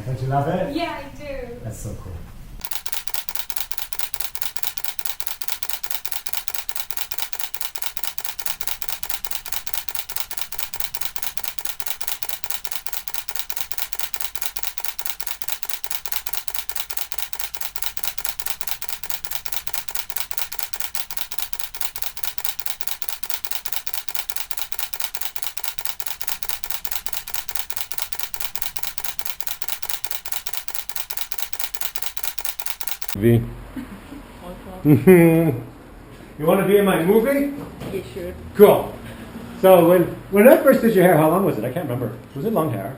Don't you love it? Yeah, I do. That's so cool. V. You want to be in my movie? Yeah, sure. Cool. So when I first did your hair, how long was it? I can't remember. Was it long hair?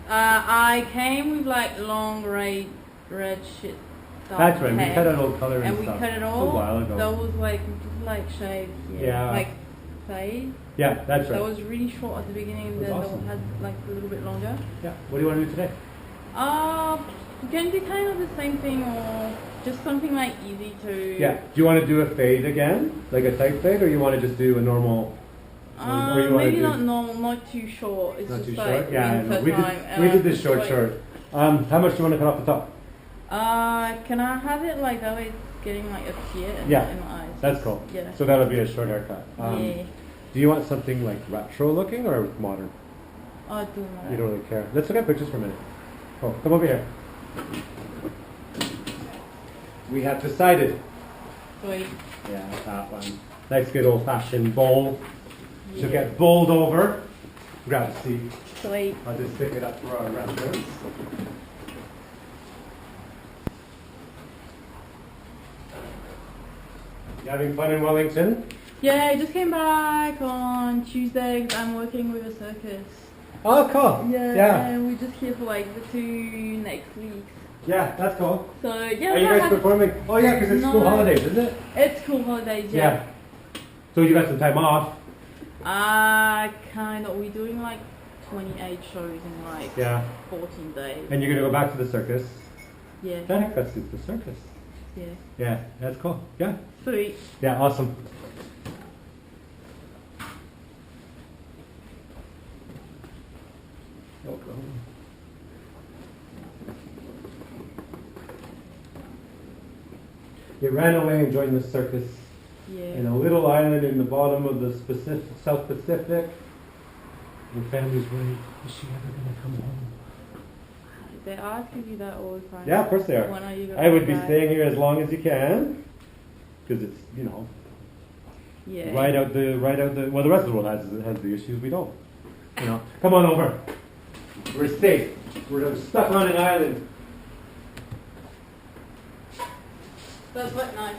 I came with like long red shit. That's right. We cut it all color and we stuff. cut it all. A while ago. That was like just like shaved. Yeah. Like fade. Yeah, that's right. That was really short at the beginning, and then awesome. that had like a little bit longer. Yeah. What do you want to do today? We can do kind of the same thing, or just something like easy to. Yeah. Do you want to do a fade again, like a tight fade, or you want to just do a normal? Or you maybe do, not normal, not too short. It's not just too like short. Yeah, I know. time, We did this like, short. How much do you want to cut off the top? Can I have it like that way? It's getting like up here in Yeah. my eyes. That's cool. Yeah. So that'll be a short haircut. Yeah. Do you want something like retro looking or modern? I do know. You don't really care. Let's look at pictures for a minute. Oh, come over here. We have decided. Wait. Yeah, that one. Nice good old fashioned bowl. Yeah. She'll get bowled over. Grab a seat. Wait. I'll just pick it up for our reference. You having fun in Wellington? Yeah, I just came back on Tuesday. I'm working with a circus. Oh, cool. Yeah. And we're just here for like the 2 next weeks. Yeah, that's cool. So yeah. Are you guys performing? Oh yeah, because it's school holidays, isn't it? It's school holidays. Yeah. So you got some time off. Kind of. We're doing like 28 shows in like 14 days. And you're gonna go back to the circus. Yeah. That haircut suits the circus. Yeah. Yeah, that's cool. Yeah. Sweet. Yeah, awesome. You ran away and joined the circus in a little island in the bottom of the South Pacific. Your family's worried, is she ever going to come home? They ask you that all the time. Yeah, of course they are. When are you I would be back? staying here as long as you can, because it's, right out the, well, the rest of the world has the issues, we don't. Come on over. We're safe. We're stuck on an island. That's quite nice.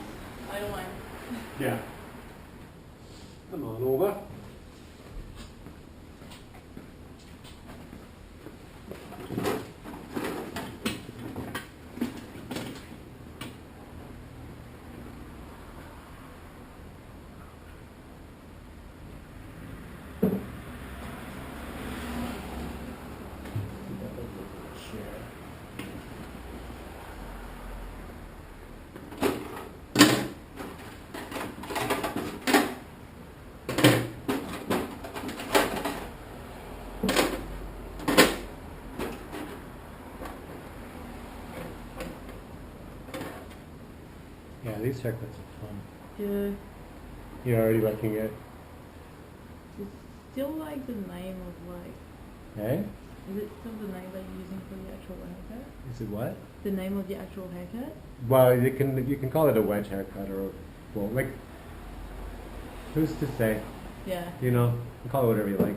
I don't mind. Yeah. Come on over. Yeah, these haircuts are fun. Yeah. You're already liking it. It's still like the name of like. Hey? Is it still the name that you're using for the actual haircut? Is it what? The name of the actual haircut? Well, you can call it a wedge haircut or who's to say? Yeah. You call it whatever you like.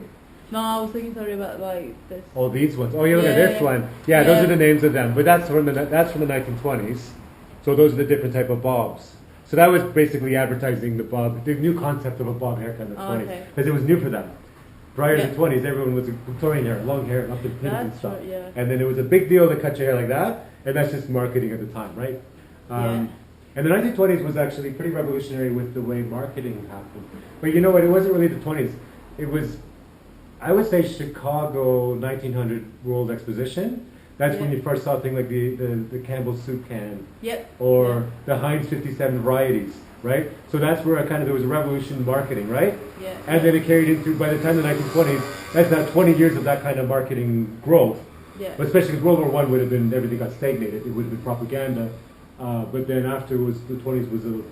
No, I was thinking sorry about like this. Oh, these ones. Oh, you look at this one. Yeah, those are the names of them. But that's from the 1920s. So those are the different type of bobs. So that was basically advertising the new concept of a bob haircut in the 20s. Because it was new for them. Prior to the 20s, everyone was Victorian hair, long hair, up to pins and stuff. Right, yeah. And then it was a big deal to cut your hair like that. And that's just marketing at the time, right? And the 1920s was actually pretty revolutionary with the way marketing happened. But you know what? It wasn't really the 20s. It was, I would say, Chicago 1900 World Exposition. That's when you first saw things like the Campbell soup can. Or the Heinz 57 varieties, right? So that's where there was a revolution in marketing, right? And then it carried into, by the time the 1920s, that's now 20 years of that kind of marketing growth. Yeah. But especially because World War One would have been, everything got stagnated. It would have been propaganda. But then afterwards, the 20s was a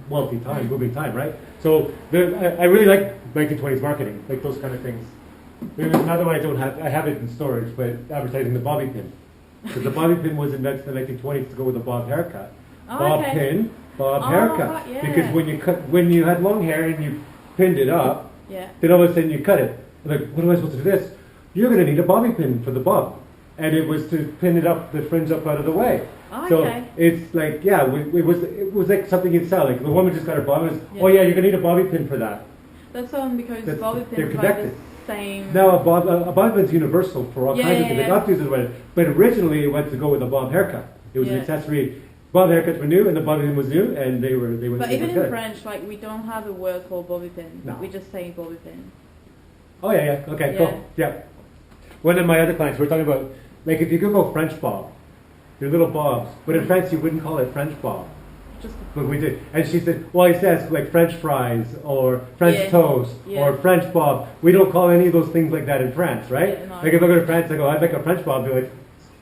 wealthy time, booming time, right? So I really like 1920s marketing, like those kind of things. There's another one I have it in storage, but advertising the bobby pin. Because the bobby pin was invented in the 1920s to go with a bob haircut. Oh, Bob okay. pin, bob haircut. Yeah. Because when you had long hair and you pinned it up, Yeah. then all of a sudden you cut it. Like, what am I supposed to do this? You're going to need a bobby pin for the bob. And it was to pin it up, the fringe up out of the way. Oh, so okay. it's like, yeah, it was like something you'd sell. Like the woman just got her bob. Oh yeah, you're going to need a bobby pin for that. That's because bobby they're pins like the connected. same. Now a bob pin's universal for all kinds of things. They got to use it with it. But originally it went to go with a bob haircut. It was an accessory. Bob haircuts were new and the bobby pin was new, and they were But they even were in French, like we don't have a word for bobby pin. No. We just say bobby pin. Oh yeah. Okay, cool. Yeah. One of my other clients, we're talking about, like if you Google French bob, they're little bobs. But in France, you wouldn't call it French bob. Just But we did. And she said, well, he says like French fries or French toast or French bob. We don't call any of those things like that in France, right? Yeah, no. Like if I go to France, I go, I'd like a French bob. They're like,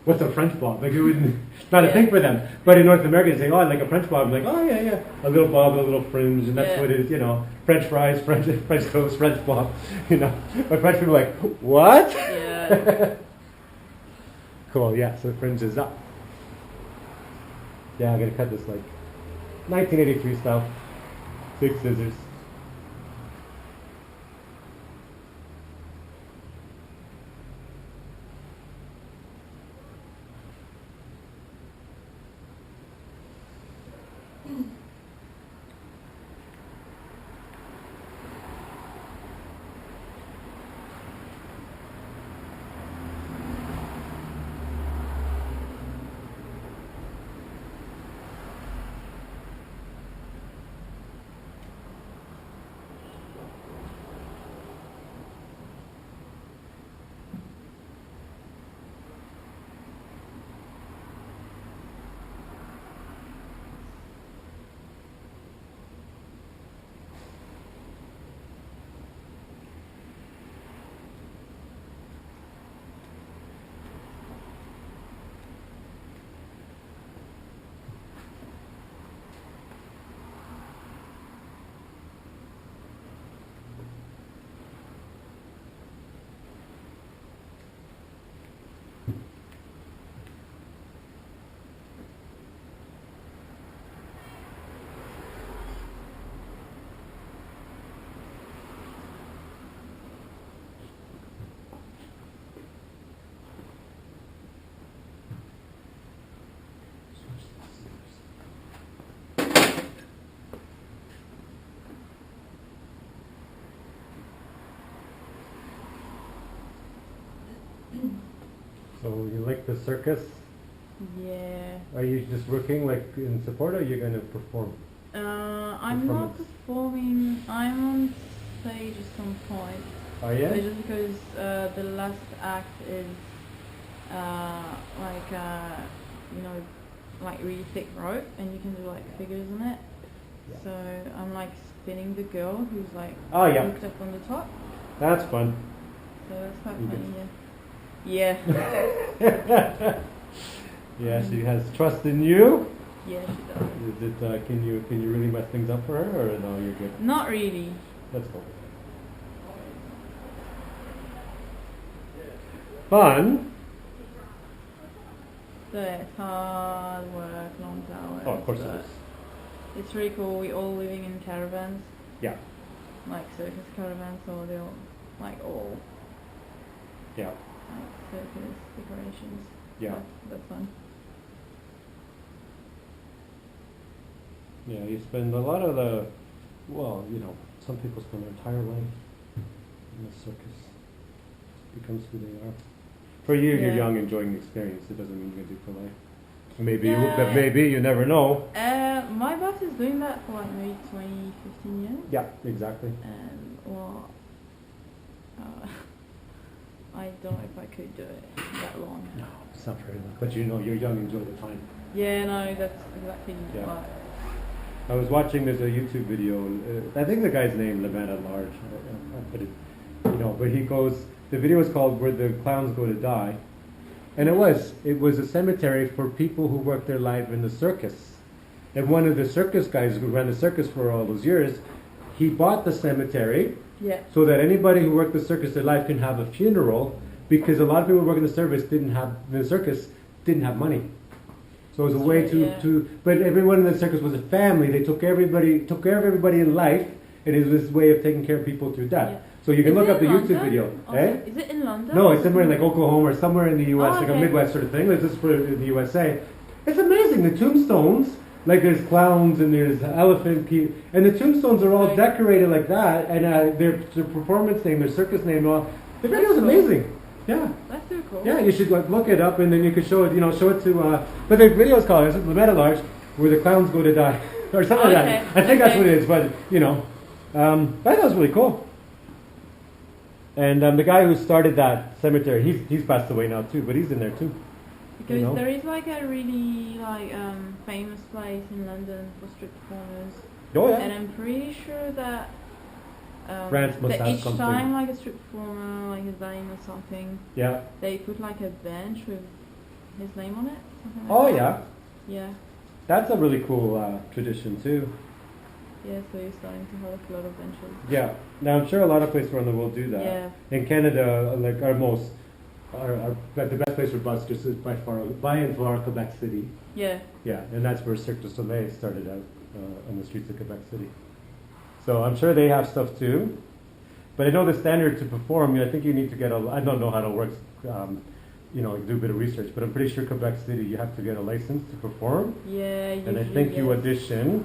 what's a French bob? Like it's not a thing for them. But in North America, they say, oh, I'd like a French bob. I'm like, oh yeah. A little bob, a little fringe, and that's what it is, French fries, French toast, French bob, But French people are like, what? Yeah. Cool, yeah, so the fringe is up. Yeah, I'm going to cut this like 1983 style. Big scissors. So you like the circus? Yeah. Are you just working like in support, or are you going to perform? I'm not performing. I'm on stage at some point. Oh yeah? But just because the last act is like really thick rope, and you can do like figures in it. Yeah. So I'm like spinning the girl who's like hooked up on the top. That's fun. So that's quite funny, yeah. Yeah, she has trust in you. Yeah, she does. Is it? Can you really mess things up for her, or no? You're good. Not really. That's cool. Fun. So it's hard work, long hours. Oh, of course it is. It's really cool. We're all living in caravans. Yeah. Like circus caravans, so they're all Yeah. like circus decorations. Yeah. That's fun. Yeah, you spend a lot of some people spend their entire life in the circus. It becomes who they are. For you, you're young, enjoying the experience. It doesn't mean you're going to do it for life. Maybe you never know. My boss is doing that for like maybe 20, 15 years. Yeah, exactly. And I don't know if I could do it that long. No, it's not very long. But you're young, enjoy the time. Yeah, no, that's exactly what. I was watching this YouTube video. I think the guy's name Levant at Large. But he goes. The video is called "Where the Clowns Go to Die," And it was a cemetery for people who worked their life in the circus. And one of the circus guys who ran the circus for all those years, he bought the cemetery Yeah. so that anybody who worked the circus their life can have a funeral, because a lot of people who work in the circus didn't have money. So it was a way but everyone in the circus was a family. They took care of everybody in life, and it was this way of taking care of people through death. Yeah. So you can Is look it up the in YouTube London? video. Also, Eh? is it in London? No, it's somewhere in like Oklahoma or somewhere in the U.S., like a okay. Midwest sort of thing. Let's just put it in the USA. It's amazing. The tombstones, like there's clowns and there's and the tombstones are all Right. decorated like that, and their performance name, their circus name, and all. The video's cool. amazing. Yeah. That's so cool. Yeah, you should look it up, and then you could show it to. But the video's called "The Metal Arch," where the clowns go to die, or something like that. I think that's what it is. But I thought it was really cool. And the guy who started that cemetery, he's passed away now too, but he's in there too. Because there is like a really famous place in London for street performers. Oh yeah. And I'm pretty sure that France must that have each something. time like a street performer like is dying or something, Yeah. they put like a bench with his name on it. Something like Oh that. yeah. Yeah. That's a really cool tradition too. Yeah, so you're starting to have a lot of benches. Yeah. Now I'm sure a lot of places around the world do that. Yeah. In Canada, like the best place for buskers is by and far Quebec City. Yeah. Yeah, and that's where Cirque du Soleil started out on the streets of Quebec City. So I'm sure they have stuff too. But I know the standard to perform, I think you need to get I don't know how it works, do a bit of research, but I'm pretty sure Quebec City, you have to get a license to perform. Yeah, And I think you audition.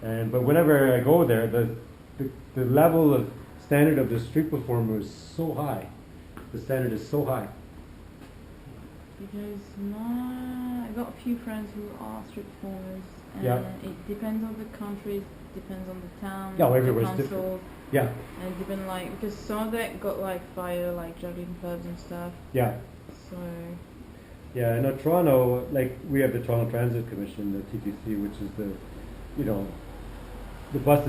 But whenever I go there, the level of standard of the street performer is so high. The standard is so high. Because I got a few friends who are street performers, and Yeah. it depends on the country, depends on the town, Yeah, the everywhere's council, different. Yeah, and it depends because some of that got like fire, like juggling clubs and stuff. yeah. So Yeah, I know Toronto, like we have the Toronto Transit Commission, the TTC, which is the buses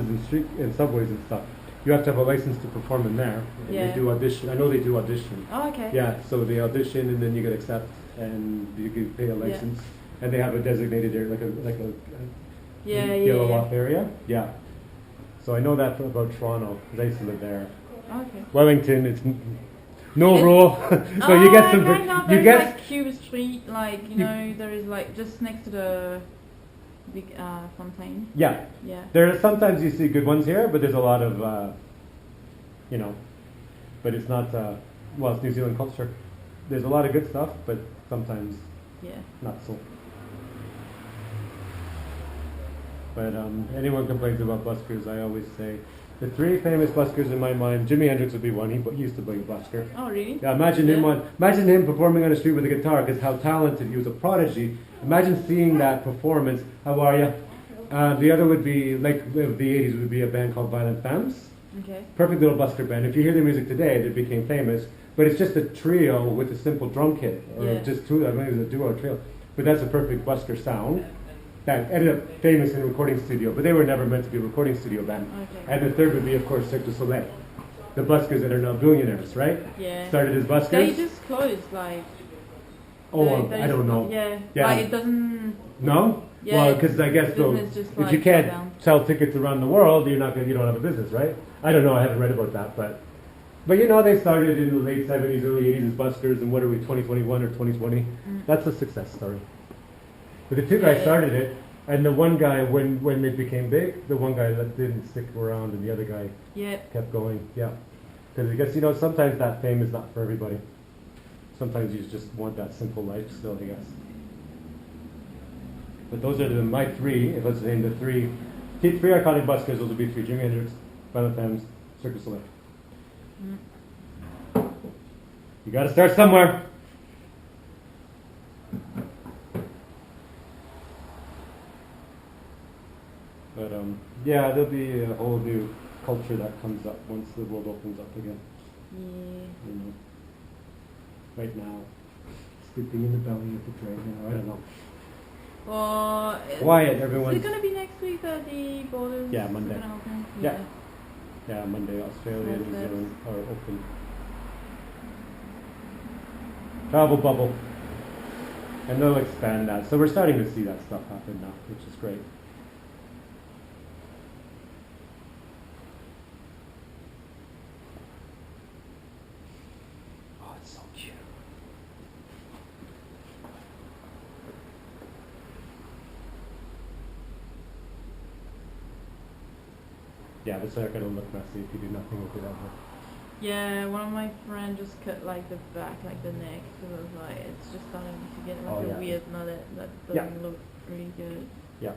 and subways and stuff. You have to have a license to perform in there. And Yeah. they do audition. I know they do audition. oh, okay. Yeah, so they audition and then you get accepted and you can pay a license. And they have a designated area, like a yellow off area. Yeah. So I know that about Toronto, because I used to live there. Okay. Wellington, it's no rule. So you get some. Kind of, You there's get. like Cuba Street, there is like just next to the big fontaine. Yeah. Yeah. There are sometimes you see good ones here, but there's a lot of, but it's not. It's New Zealand culture. There's a lot of good stuff, but sometimes Yeah. not so. But anyone complains about buskers, I always say the three famous buskers in my mind. Jimi Hendrix would be one. He used to play busker. Oh, really? Yeah, imagine him performing on the street with a guitar, because how talented he was, a prodigy. Imagine seeing that performance. How are you? The other would be like of the '80s would be a band called Violent Femmes. Okay. Perfect little busker band. If you hear their music today, they became famous. But it's just a trio with a simple drum kit, or just two. I mean, it was a duo or trio. But that's a perfect busker sound. That ended up famous in a recording studio, but they were never meant to be a recording studio band. Okay. And the third would be, of course, Cirque du Soleil. The buskers that are now billionaires, right? Yeah. Started as buskers. They just closed, like. I don't know. Yeah. Yeah. Like it doesn't. No? Yeah, Well, because I guess business just, if like, you can't shut down. sell tickets around the world, you don't have a business, right? I don't know. I haven't read about that, but they started in the late '70s, early '80s as buskers, and what are we, 2021 or 2020? That's a success story. But the two guys started it, and the one guy, when they became big, the one guy that didn't stick around, and the other guy kept going. Yeah, because I guess sometimes that fame is not for everybody. Sometimes you just want that simple life still, I guess. But those are my three. If let's name the three iconic buskers, those would be three: Jimi Hendrix, Violent Femmes, Cirque du Soleil. You got to start somewhere. But there'll be a whole new culture that comes up once the world opens up again. Yeah. Right now, sleeping in the belly of the dragon. I don't know. Well, Quiet, everyone. Is it going to be next week that the borders Yeah, Monday. are gonna open? Yeah. Yeah, Monday, Australia and New Perfect. Zealand are open. travel bubble. And they'll expand that. So we're starting to see that stuff happen now, which is great. Oh, it's so cute. Yeah, the circuit will look messy if you do nothing with it ever. Yeah, one of my friends just cut like the back, like the neck, because I was like, it's just starting to get like a weird mullet that doesn't look really good. Yeah.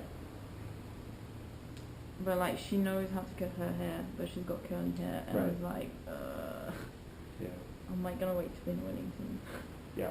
But like she knows how to cut her hair, but she's got curly hair, and I was like, yeah. I'm like gonna wait to be in Wellington. Yeah.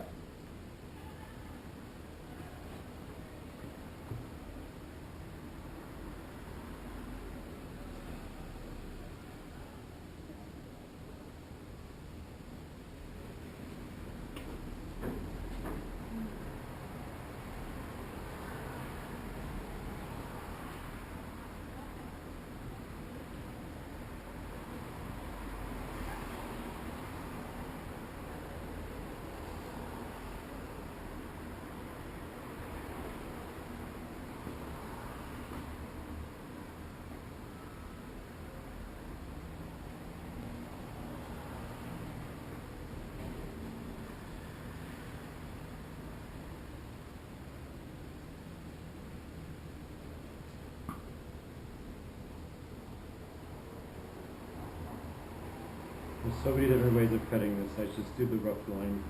There's so many different ways of cutting this. I just do the rough line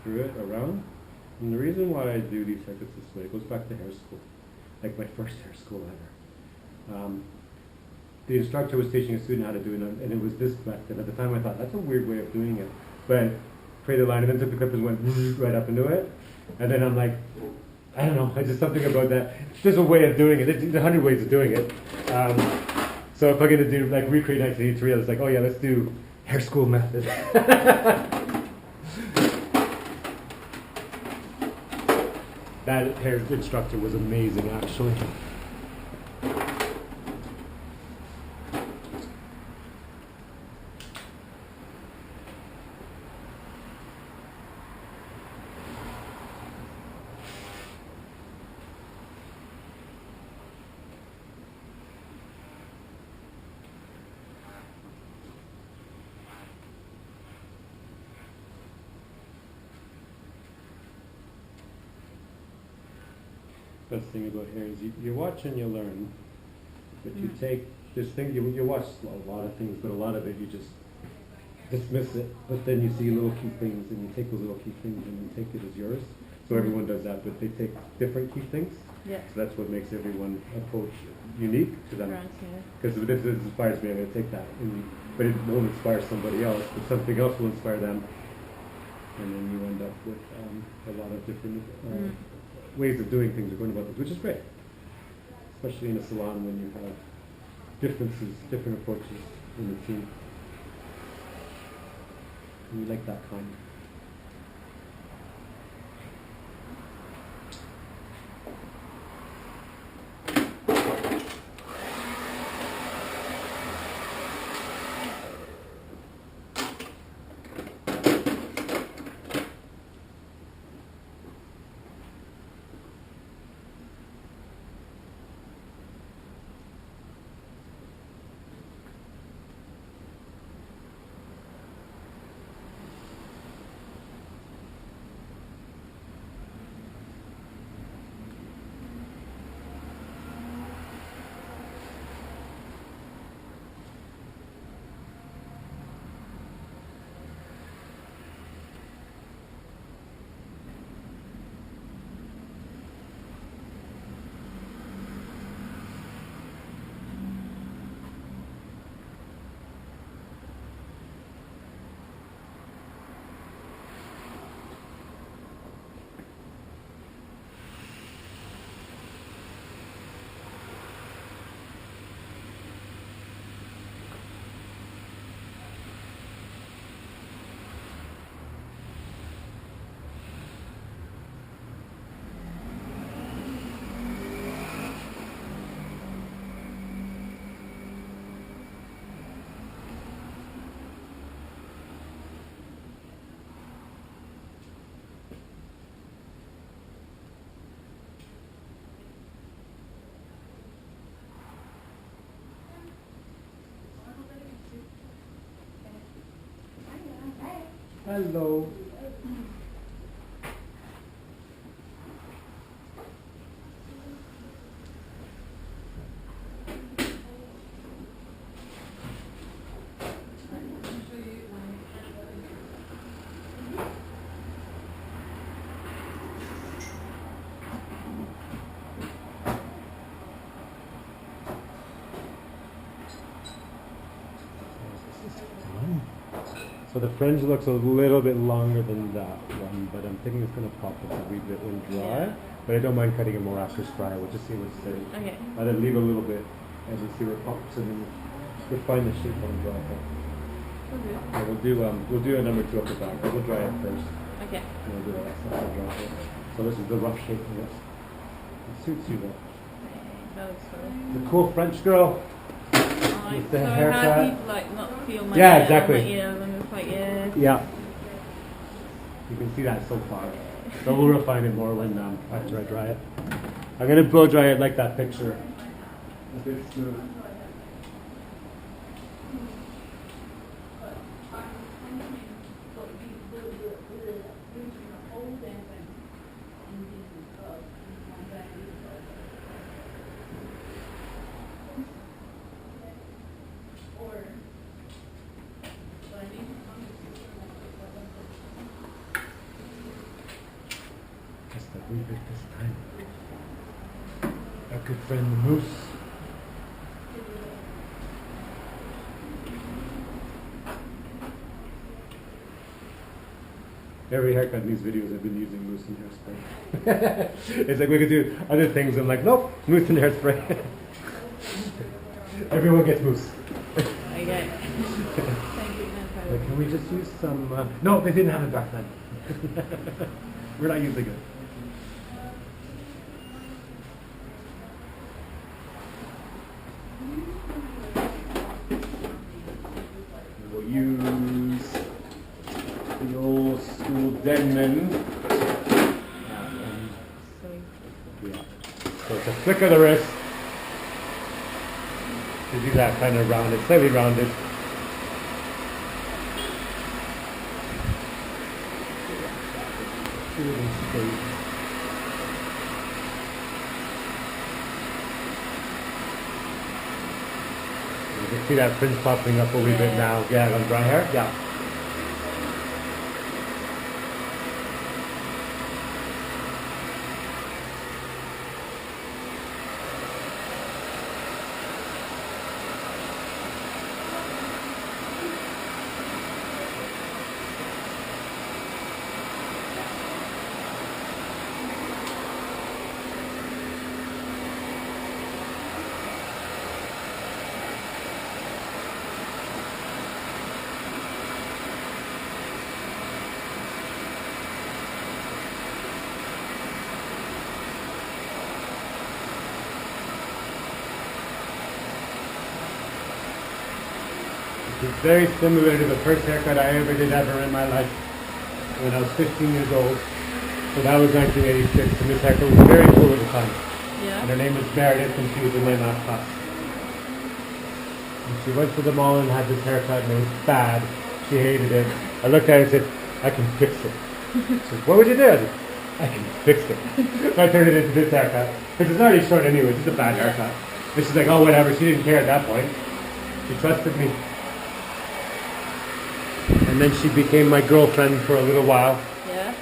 through it, around. And the reason why I do these circuits this way, it goes back to hair school. Like my first hair school ever. The instructor was teaching a student how to do it, and it was this method. At the time I thought, that's a weird way of doing it. But created a line and then took the clip and went right up into it. And then I'm like, I don't know, it's just something about that. There's a way of doing it. There's 100 ways of doing it. So if I'm going to do, like, recreate 1983, I was like, oh yeah, let's do hair school method. That hair instructor was amazing, actually. Best thing about hair is you watch and you learn, but you take this thing, you watch a lot of things, but a lot of it you just dismiss it, but then you see little key things and you take those little key things and you take it as yours. So everyone does that, but they take different key things. Yeah. So that's what makes everyone approach unique to them. Because if this inspires me, I'm going to take that. But it won't inspire somebody else, but something else will inspire them. And then you end up with a lot of different ways of doing things or going about things, which is great. Especially in a salon when you have differences, different approaches in the team. And we like that kind. Hello. So the fringe looks a little bit longer than that one, but I'm thinking it's going to pop up a wee bit when dry. Yeah. But I don't mind cutting it more after dry. We'll just see what's there. Okay. I'll then leave a little bit and we'll see where it pops, and then we'll find the shape on dry. Okay. Yeah, we'll do a number 2 up the back, but we'll dry it first. Okay. And we'll do the rest after dry it. So this is the rough shape of this. It suits you though. That looks fun. The cool French girl. Like, With the so haircut. happy to like not feel my Yeah, hair, exactly. my ears, I'm just like, yeah. Yeah. You can see that so far. But we'll refine it more when after I dry it. I'm going to blow dry it like that picture. A bit smooth. Just a wee bit this time. Our good friend the moose. Every haircut in these videos I've been using mousse and hairspray. It's like we could do other things. I'm like, nope, mousse and hairspray. Everyone gets mousse. Okay. Thank you, Like, can we just use some? No, they didn't have it back then. We're not using it. We'll use the old school Denman. Yeah. So it's a flick of the wrist. To do that kind of rounded, slightly rounded. You can see that fringe popping up a wee bit now. Yeah, on dry hair? Yeah. It's very similar to the first haircut I ever did in my life when I was 15 years old. So that was 1986, and this haircut was very cool at the time. Yeah. And her name was Meredith, and she was in my math class. And she went to the mall and had this haircut, and it was bad. She hated it. I looked at her and said, I can fix it. She said, what would you do? I said, I can fix it. So I turned it into this haircut. Because it's already short anyway, it's just a bad haircut. And she's like, oh, whatever. She didn't care at that point. She trusted me. And then she became my girlfriend for a little while. Yeah.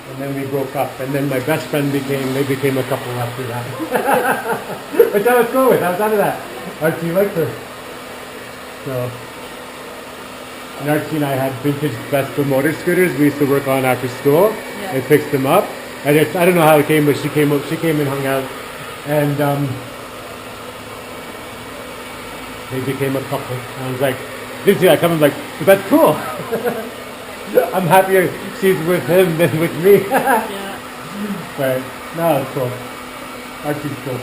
And then we broke up. And then my best friend they became a couple after that. But that was cool with. I was out of that. Archie liked her. So, and Archie and I had vintage Vespa motor scooters we used to work on after school. Yeah. And fixed them up. And I don't know how it came, but she came and hung out. And they became a couple. And I was like, didn't see that coming. Like, but that's cool. I'm happier she's with him than with me. Yeah. But no, it's cool. Archie's cool.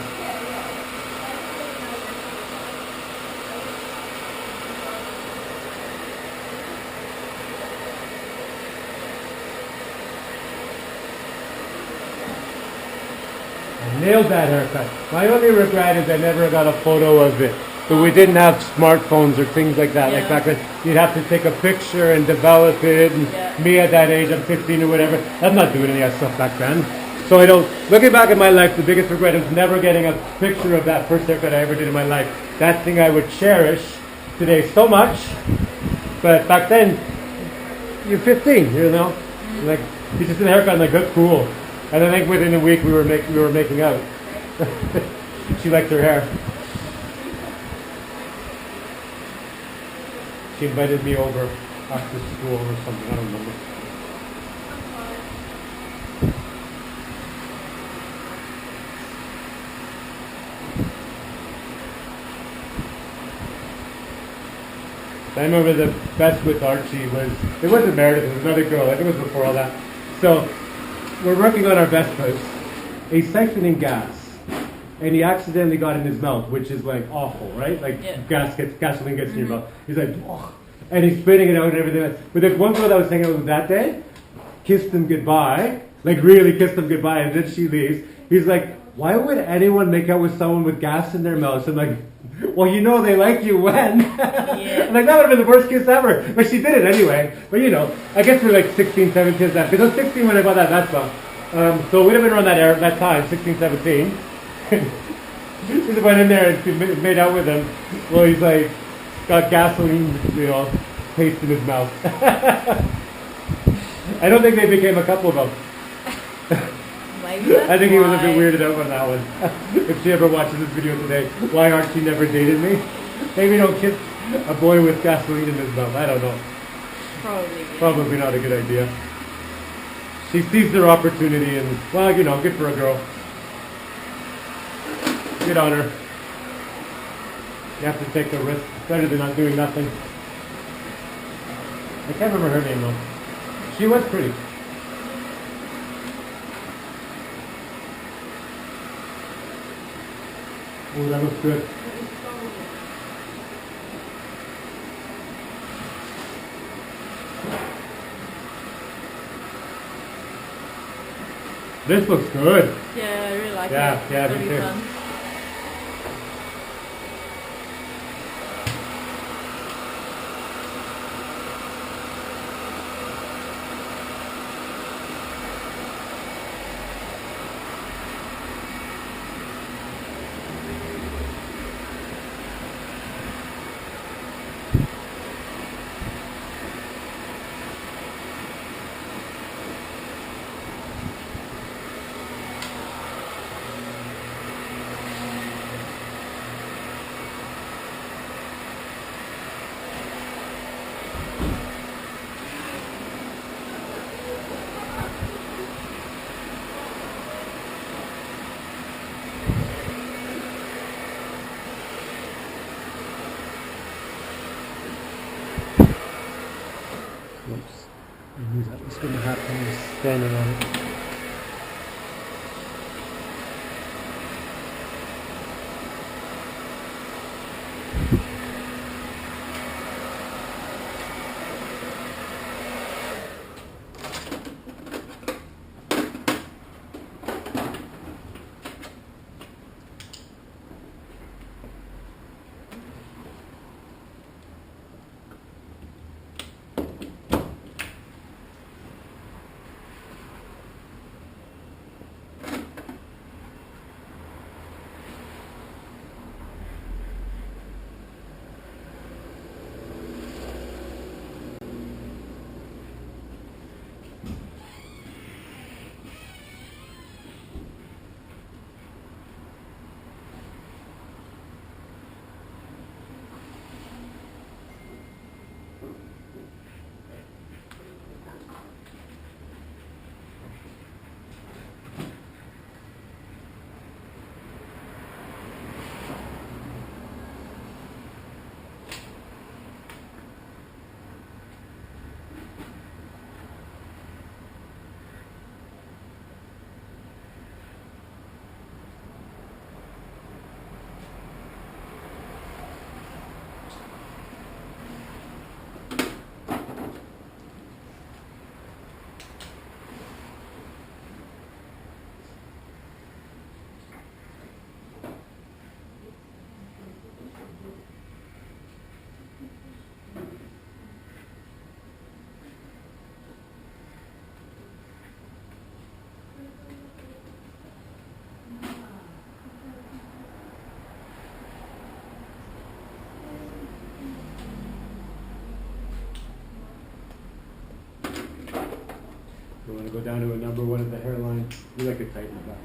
I nailed that haircut. My only regret is I never got a photo of it But we didn't have smartphones or things like that. Yeah. Like back then, you'd have to take a picture and develop it. And me at that age, I'm 15 or whatever. I'm not doing any of that stuff back then. So I don't. Looking back at my life, the biggest regret is never getting a picture of that first haircut I ever did in my life. That thing I would cherish today so much. But back then, you're 15, you know, like you just did a haircut, and like that's cool. And I think within a week we were making out. She liked her hair. She invited me over after school or something. I don't remember. I remember the best with Archie was, it wasn't Meredith, it was another girl, I think it was before all that. So, we're working on our Vespas. He's siphoning gas, and he accidentally got in his mouth, which is like awful, right? Like gasoline gets in your mouth. He's like, oh, and he's spitting it out and everything. But there's one girl that was hanging out with that day, kissed him goodbye, like really kissed him goodbye, and then she leaves. He's like, why would anyone make out with someone with gas in their mouth? I'm like, well, you know they like you when. Yeah. Like, that would have been the worst kiss ever. But she did it anyway. But, you know, I guess we're like 16, 17 that. Because I was 16 when I bought that Vespa. So it would have been around that time, 16, 17. She just went in there and she made out with him. Well, he's like, got gasoline, you know, paste in his mouth. I don't think they became a couple, though. I think he was a bit weirded out on that one. If she ever watches this video today, why Archie never dated me? Maybe don't kiss a boy with gasoline in his mouth. I don't know. Probably not a good idea. She sees their opportunity and, well, you know, good for a girl. Good on her. You have to take the risk. It's better than not doing nothing. I can't remember her name though. She was pretty. Oh, that looks good. This looks good. Yeah, I really like it. Yeah, It'll me be too. fun. Oops. I knew that was going to happen. I was standing on it. We want to go down to a number one at the hairline. We like it tight in the back.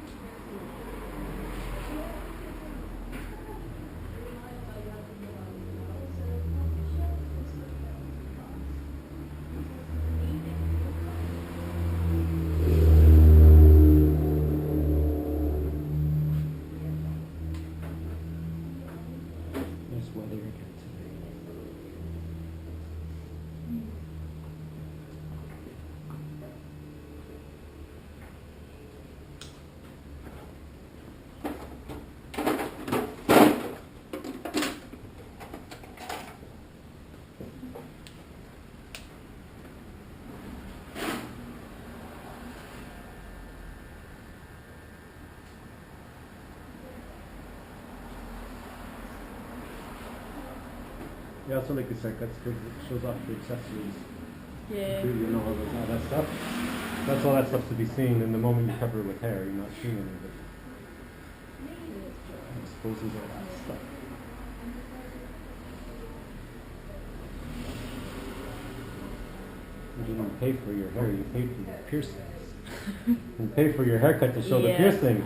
Nice weather again today. Yeah, I also like this haircut because it shows off the accessories. Yeah. You know, all that stuff. That's all that stuff's to be seen, and the moment you cover it with hair, you're not seeing any of it. It exposes all that stuff. You didn't pay for your hair, you paid for your piercings. You pay for your haircut to show the piercing.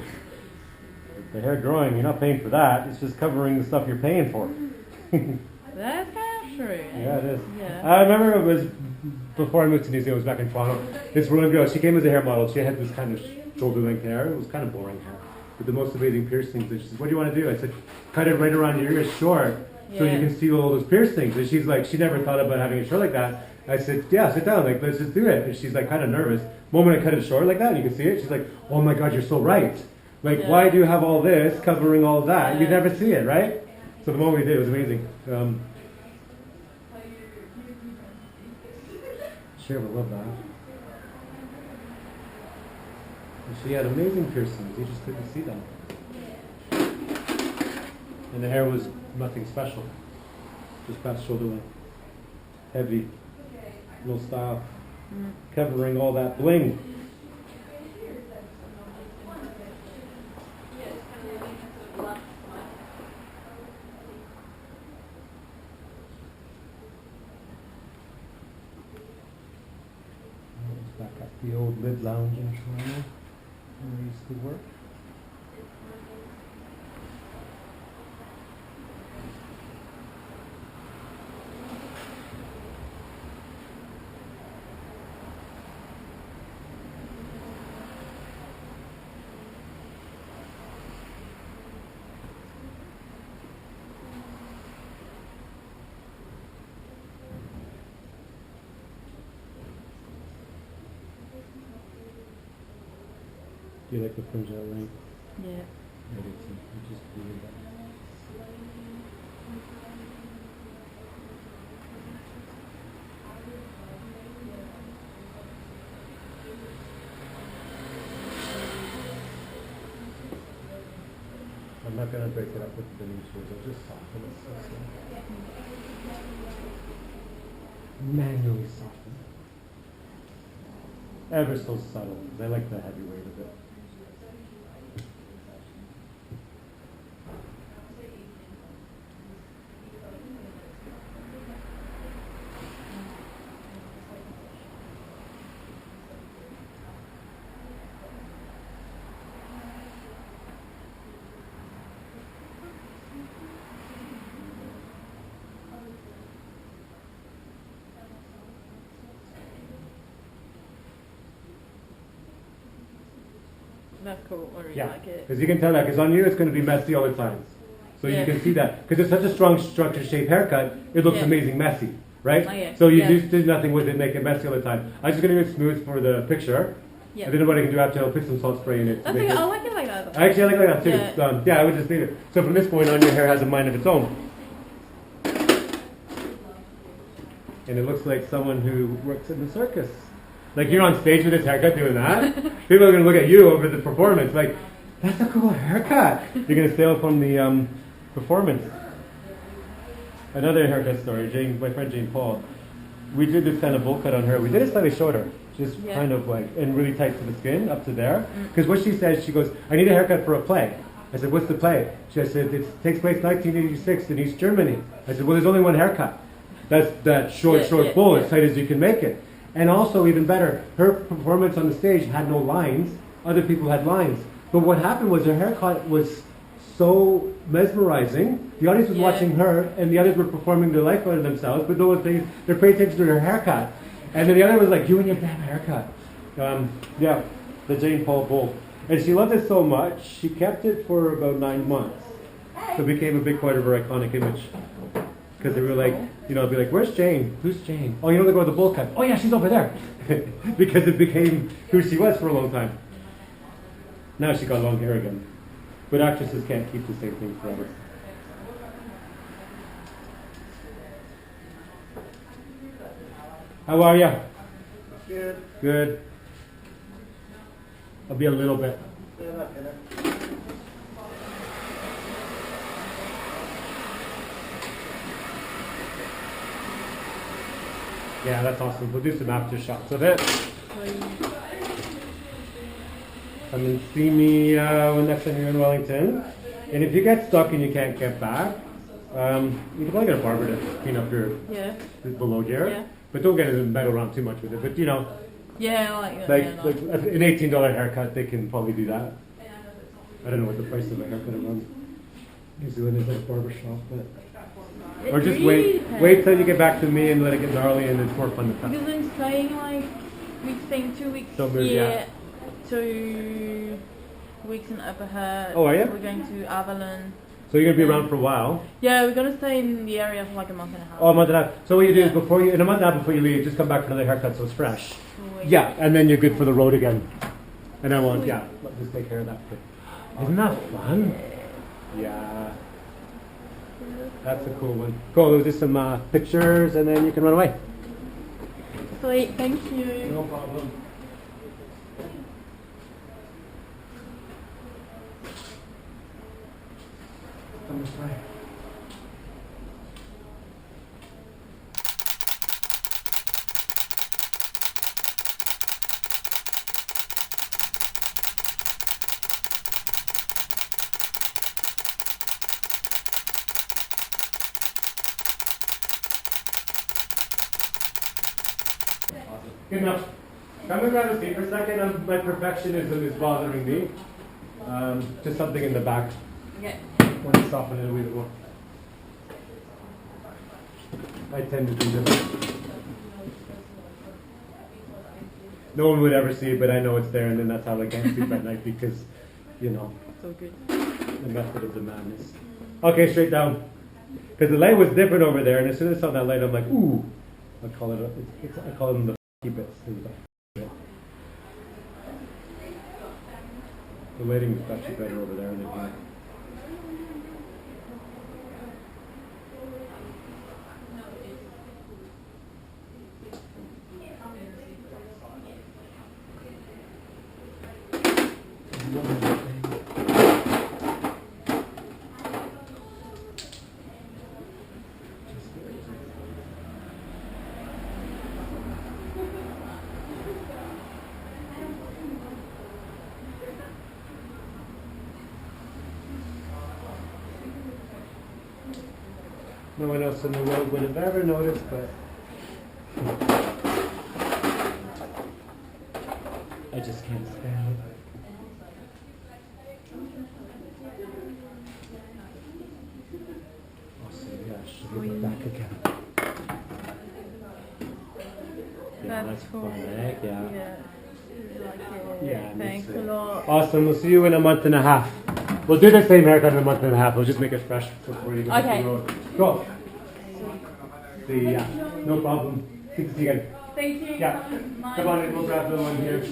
With the hair growing, you're not paying for that, it's just covering the stuff you're paying for. That's kind of true. Yeah, it is. Yeah. I remember it was before I moved to New Zealand. It was back in Toronto. This one girl, she came as a hair model. She had this kind of shoulder-length hair. It was kind of boring hair, with the most amazing piercings. And she said, "What do you want to do?" I said, "Cut it right around your ears short, so you can see all those piercings." And she's like, she never thought about having it short like that. I said, "Yeah, sit down. Like, let's just do it." And she's like, kind of nervous. The moment I cut it short like that, and you can see it. She's like, "Oh my God, you're so right. Like, why do you have all this covering all that? You never see it, right?" So the moment we did, it was amazing. Sure, would love that. And she had amazing piercings. You just couldn't see them. And the hair was nothing special. Just past shoulder length. Heavy. No style. Covering all that bling. Back at the old Lid Lounge in Toronto, where I used to work. Do you like the fringe out length? Yeah. I do too. I just do that. I'm not going to break it up with the new shears. I'll just soften it. Manually soften it. Ever so subtle. I like the heavy weight of it. That's cool. I really Yeah, like it. because you can tell that, because on you it's going to be messy all the time. So you can see that. Because it's such a strong structure shaped haircut, it looks amazing messy, right? Oh, yeah. So you just do nothing with it, make it messy all the time. I'm just going to do it smooth for the picture. Yeah. And then what I can do after, I'll put some salt spray in it. I like it like that. Actually, I like it like that too. Yeah, I would just leave it. So from this point on, your hair has a mind of its own. And it looks like someone who works in the circus. Like you're on stage with this haircut doing that. People are going to look at you over the performance like, that's a cool haircut. You're going to stay up from the performance. Another haircut story, my friend Jane Paul. We did this kind of bowl cut on her. We did it slightly shorter. Just kind of like, and really tight to the skin, up to there. Because what she says, she goes, I need a haircut for a play. I said, what's the play? She said, it takes place 1986 in East Germany. I said, well, there's only one haircut. That's that short bowl, as tight as you can make it. And also, even better, her performance on the stage had no lines. Other people had lines. But what happened was her haircut was so mesmerizing. The audience was watching her, and the others were performing their life out of themselves, but they're paying attention to her haircut. And then the other was like, you and your damn haircut. Yeah, the Jane Paul Bowl. And she loved it so much, she kept it for about 9 months. So it became a big part of her iconic image. Because they were like, you know, I'd be like, where's Jane? Who's Jane? Oh, you know the girl with the bowl cut? Oh yeah, she's over there. Because it became who she was for a long time. Now she got long hair again. But actresses can't keep the same thing forever. How are you? Good. Good. I'll be a little bit. Yeah, that's awesome. We'll do some after shots of it. Come and see me when next time you're in Wellington. And if you get stuck and you can't get back, you can probably get a barber to clean up your below here. Yeah. But don't get meddle around too much with it. But you know, yeah, like like an $18 haircut, they can probably do that. I don't know what the price of a haircut runs. Usually when there's like a barber shop, but. Or just wait till you get back to me and let it get gnarly and it's more fun to cut. Because I'm staying like, we're staying 2 weeks here, 2 weeks in Upper Hutt. Oh, are you? We're going to Avalon. So you're going to be around for a while? Yeah, we're going to stay in the area for like a month and a half. Oh, a month and a half. So what you do is in a month and a half before you leave, just come back for another haircut so it's fresh. Sweet. Yeah, and then you're good for the road again. And I won't, let's just take care of that. Isn't that fun? Yeah. That's a cool one. Cool, we'll do some pictures and then you can run away. Sweet, thank you. No problem. Come this way. Good enough. Come and grab a seat for a second. My perfectionism is bothering me. Just something in the back. Okay. I want to soften it a little more. I tend to do this. No one would ever see it, but I know it's there, and then that's how I can't sleep at night because, you know, So good. the method of the madness. Okay, straight down. Because the light was different over there, and as soon as I saw that light, I'm like, ooh. I call them the f***y bits. The lighting is actually better over there than here. No one else in the world would have ever noticed, but I just can't stand it. Awesome, yeah, should we go back again? Yeah, that's cool. fun, eh? Yeah. Yeah, Thanks a lot. Awesome, we'll see you in a month and a half. We'll do the same haircut in a month and a half. We'll just make it fresh before you go to the road. Go. See, yeah, no problem. Good to see you again. Thank you. Yeah. Come on in, we'll grab the one here.